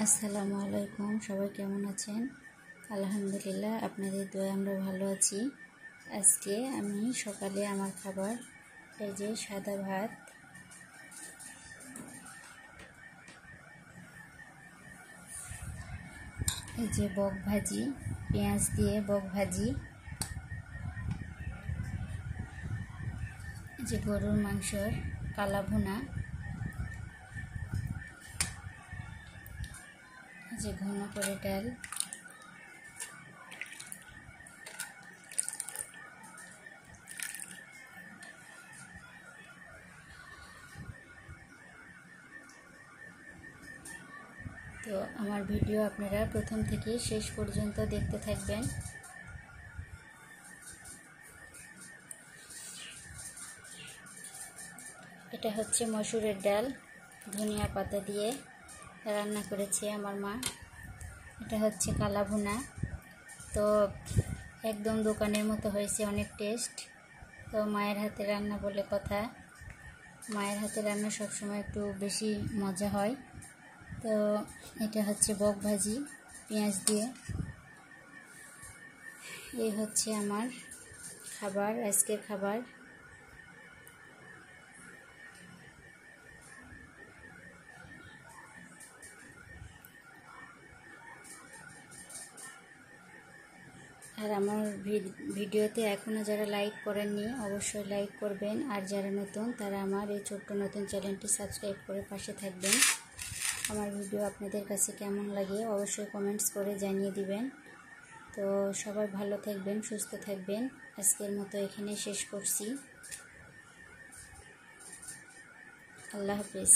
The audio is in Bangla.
আসসালামু আলাইকুম। সবাই কেমন আছেন? আলহামদুলিল্লাহ, আপনাদের দোয়ায় আমরা ভালো আছি। আজকে আমি সকালে আমার খাবার এই যে সাদা ভাত, এই যে বক ভাজি, পেঁয়াজ দিয়ে বক ভাজি, এই যে গরুর মাংসর কালা ভুনা, এই যে ঘন করে ডাল, তো আমার ভিডিও আপনারা প্রথম থেকে শেষ পর্যন্ত দেখতে থাকবেন। এটা হচ্ছে মসুরের ডাল, ধনিয়া পাতা দিয়ে রান্না করেছে আমার মা। এটা হচ্ছে কালা ভুনা, তো একদম দোকানের মতো হয়েছে, অনেক টেস্ট। তো মায়ের হাতে রান্না বলে কথা, মায়ের হাতে রান্না সবসময় একটু বেশি মজা হয়। তো এটা হচ্ছে বক ভাজি পেঁয়াজ দিয়ে। এই হচ্ছে আমার খাবার, আজকের খাবার। আর আমার ভিডিওতে এখনও যারা লাইক করেননি অবশ্যই লাইক করবেন, আর যারা নতুন তারা আমার এই ছোট্ট নতুন চ্যানেলটি সাবস্ক্রাইব করে পাশে থাকবেন। আমার ভিডিও আপনাদের কাছে কেমন লাগে অবশ্যই কমেন্টস করে জানিয়ে দিবেন। তো সবাই ভালো থাকবেন, সুস্থ থাকবেন। আজকের মতো এখানে শেষ করছি। আল্লাহ হাফেজ।